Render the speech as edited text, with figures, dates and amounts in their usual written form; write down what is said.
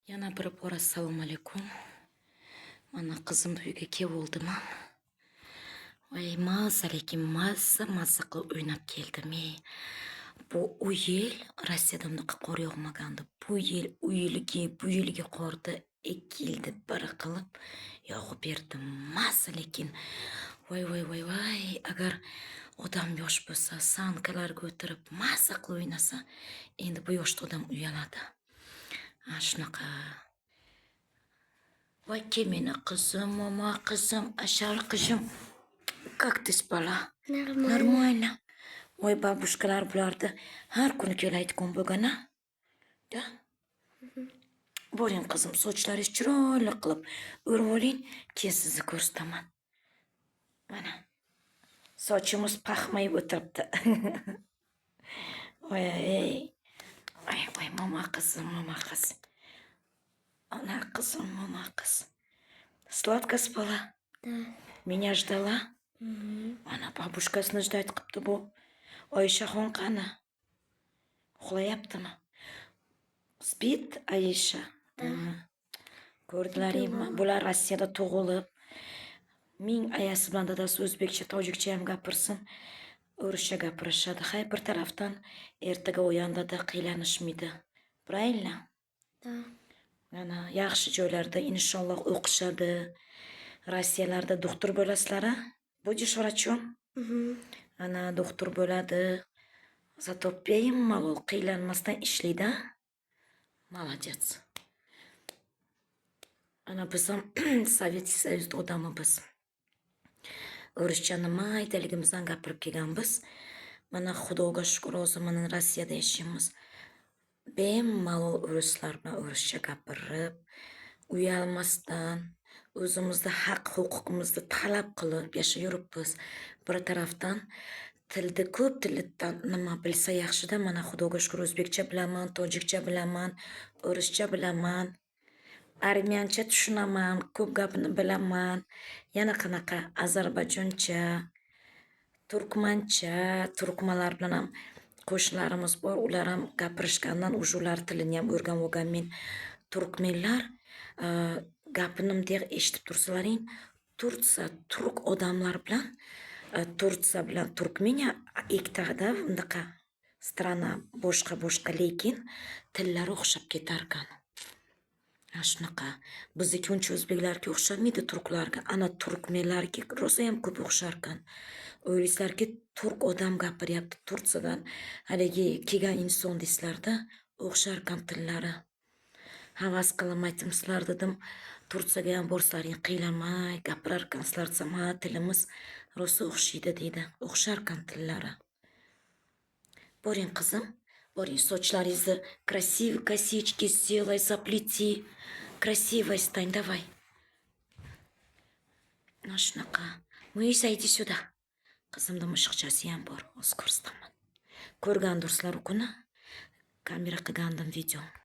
Yana bir bora assalomu alaykum. Mana qizimni uyiga kelib oldim. Voy, lekin mazza qilib o'ynab keldim. Bu yil Rossiyada bunaqa qor yog'magandi. Bu yilgi qorda ekildi bir qilib yog'ib berdi. Lekin voy, agar odam yosh bo'lsa, sankalarga o'tirib mazza qilib o'ynasa, endi bu yoshda odam uyaladi. Shunaqa. Voy, meni qizim, mama qizim, ashar qizim. Как ты spala? Нормально. Voy, babushkalar bularni har kuni kelayotgan bo'lgan-a? Da? Boring qizim, sochlaringiz chiroyli qilib o'rib oling, keyin sizni ko'rsataman. Mana. Sochimiz paxmayib o'tiribdi. Voy, mama qizim, mama qiz. Ana qizim, mama qiz. Сладко spala? Да. Меня ждала? Mana babushkasini jidayat qilibdi bu. Oyishaxon qani? Uxlayaptimi? Spit Ayisha? Da. Ko'rdilaringmi? Bular Rossiyada tug'ilib, ming ayasi bilan dadasi o'zbekcha, tojikcha ham gapirsin, o'rischa gapirishadi. Hay, bir tarafdan ertaga o'yandida qiylanishmaydi. Правильно? Да. Mana yaxshi joylarda inshaalloh o'qishadi. Rossiyalarda doktor bo'lasizlar-a? Будешь врачом? Ana doktor bo'ladi. Zato bemalol qiylanmasdan ishlaydi. Молодец. Ana biz ham Sovetskiy Soyuzda odamimiz. O'rischani maydaligimizdan gapirib kelganmiz. Mana Xudoga shukr, hozir mana Rossiyada yashaymiz. Bemalol o'rislar bilan o'rischa gapirib, uyalmasdan, o'zimizni haq-huquqimizni talab qilib yashayapmiz. Bir tarafdan ko'p tildan nima bilsa yaxshida. Mana Xudoga shukr, o'zbekcha bilaman, tojikcha bilaman, o'rischa bilaman, armiyancha tushunaman, ko'p gapni bilaman. Yana qanaqa ozarbayjoncha, turkmancha, turkmanlar bilan ham qo'shnilarimiz bor, ular ham gapirishgandan ular tilini ham o'rganib olganmen. Turkmenlar gapini bunday eshitib tursalaring, turk odamlar bilan Tursiya bilan Turkmeniya ikkitada bunaqa strana boshqa, lekin tillari o'xshab ketar ekan. Shunaqa. Bizniki uncha o'zbeklarga o'xshamaydi turklarga. Ana turkmenlarga rosa ham ko'p o'xshar ekan. O'ylaysizlarki, turk odam gapiryapti Tursiyadan. Haligi kelgan inson deysizlarda, o'xshar ekan tillari. Havas qilib aytdim dedim, Tursiyaga ham borsaring qiylamay gapirar ekansizlar desam, ha, tilimiz rosa o'xshaydi deydi. O'xshar ekan tillari. Boring qizim, boring, sochlaringizni красивый косички сделай, заплети. Красивой стань, давай. Shunaqa. Muisa, иди сюда. Qizimning mushiqchasi ham bor, hozir ko'rsataman. Ko'rgandirsizlar u kuni. Kamera qilgandim video.